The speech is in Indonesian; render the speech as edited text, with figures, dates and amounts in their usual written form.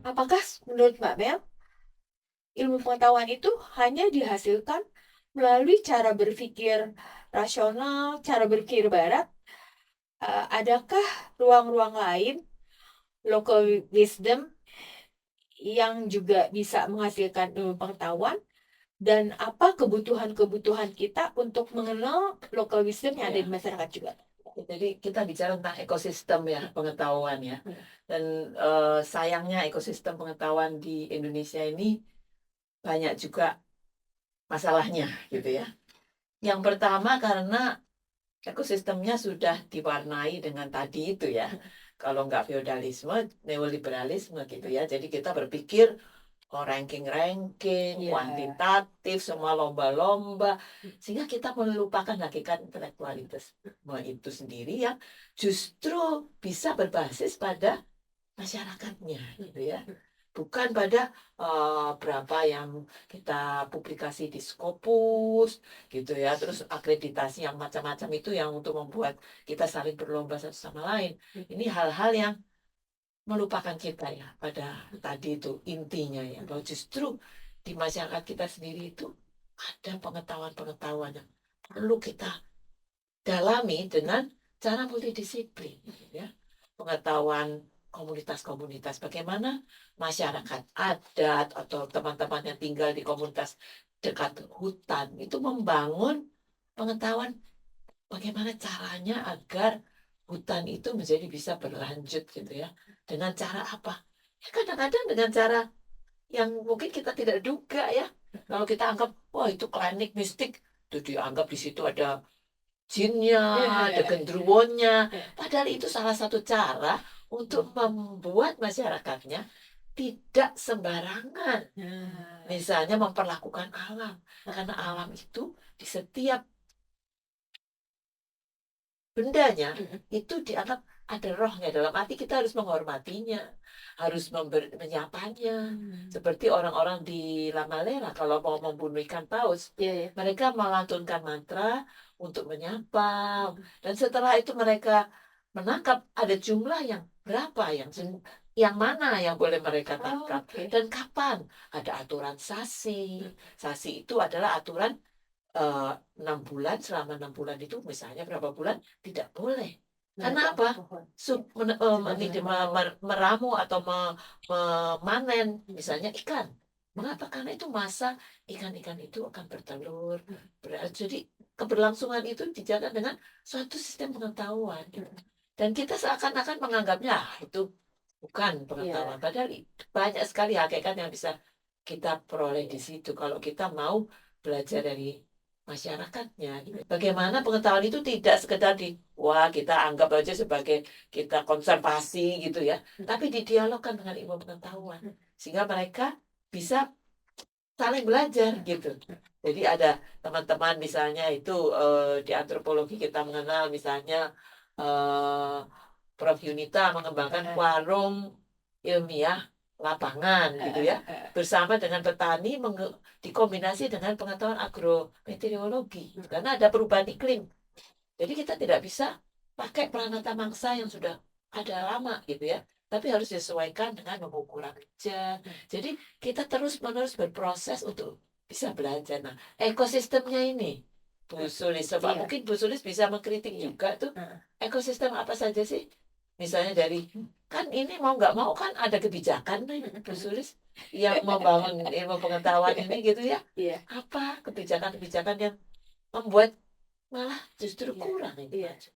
Apakah menurut Mbak Mel, ilmu pengetahuan itu hanya dihasilkan melalui cara berpikir rasional, cara berpikir barat? Adakah ruang-ruang lain, local wisdom, yang juga bisa menghasilkan ilmu pengetahuan? Dan apa kebutuhan-kebutuhan kita untuk mengenal local wisdom yang ada Ya, di masyarakat juga? jadi kita bicara tentang ekosistem ya pengetahuan ya. Dan sayangnya ekosistem pengetahuan di Indonesia ini banyak juga masalahnya gitu ya. Yang pertama karena ekosistemnya sudah diwarnai dengan tadi itu ya. Kalau nggak feodalisme, neoliberalisme gitu ya. Jadi kita berpikir ranking-ranking, Iya. kuantitatif, semua lomba-lomba, sehingga kita melupakan hakikat intelektualitas itu sendiri yang justru bisa berbasis pada masyarakatnya, gitu ya. Bukan pada berapa yang kita publikasi di Scopus, gitu ya. Terus akreditasi yang macam-macam itu yang untuk membuat kita saling berlomba satu sama lain. Ini hal-hal yang melupakan kita ya pada tadi itu intinya ya bahwa justru di masyarakat kita sendiri itu ada pengetahuan-pengetahuan yang perlu kita dalami dengan cara multidisiplin ya pengetahuan komunitas-komunitas bagaimana masyarakat adat atau teman-teman yang tinggal di komunitas dekat hutan itu membangun pengetahuan bagaimana caranya agar hutan itu menjadi bisa berlanjut gitu ya. Dengan cara apa? Ya kadang-kadang dengan cara yang mungkin kita tidak duga ya. Kalau kita anggap, wah itu klinik mistik, itu dianggap di situ ada jinnya, ada genderuwonya. Padahal itu salah satu cara untuk membuat masyarakatnya tidak sembarangan. Misalnya memperlakukan alam. Karena alam itu di setiap bendanya itu dianggap ada rohnya dalam arti kita harus menghormatinya, harus menyapanya. Seperti orang-orang di Lamalera kalau mau membunuh ikan paus, Iya, iya. mereka melantunkan mantra untuk menyapa. Dan setelah itu mereka menangkap ada jumlah yang berapa yang mana yang boleh mereka Oh, tangkap oke. dan kapan ada aturan sasi. Sasi itu adalah aturan eh, 6 bulan, selama 6 bulan itu misalnya berapa bulan tidak boleh. Karena apa? Meramu atau memanen misalnya ikan. Mengapa? Karena itu masa ikan-ikan itu akan bertelur. Jadi keberlangsungan itu dijaga dengan suatu sistem pengetahuan. Dan kita seakan-akan menganggapnya itu bukan pengetahuan. Iya. Padahal banyak sekali hakikat yang bisa kita peroleh di situ. Kalau kita mau belajar dari masyarakatnya. Bagaimana pengetahuan itu tidak sekedar wah kita anggap aja sebagai kita konservasi gitu ya, tapi didialogkan dengan ilmu pengetahuan sehingga mereka bisa saling belajar gitu. Jadi ada teman-teman misalnya itu di antropologi kita mengenal misalnya eh, Prof. Yunita mengembangkan warung ilmiah lapangan gitu ya bersama dengan petani dikombinasi dengan pengetahuan agrometeorologi karena ada perubahan iklim. Jadi kita tidak bisa pakai peranata mangsa yang sudah ada lama gitu ya. Tapi harus disesuaikan dengan mengukur hujan. Jadi kita terus-menerus berproses untuk bisa belajar. Nah, ekosistemnya ini, Bu Sulis, coba Iya. mungkin Bu Sulis bisa mengkritik juga tuh ekosistem apa saja sih? Misalnya dari, kan ini mau nggak mau kan ada kebijakan nih, Bu Sulis, yang membangun ilmu pengetahuan ini gitu ya. Iya. Apa kebijakan-kebijakan yang membuat malah justru Iya. kurang ini Iya. maju.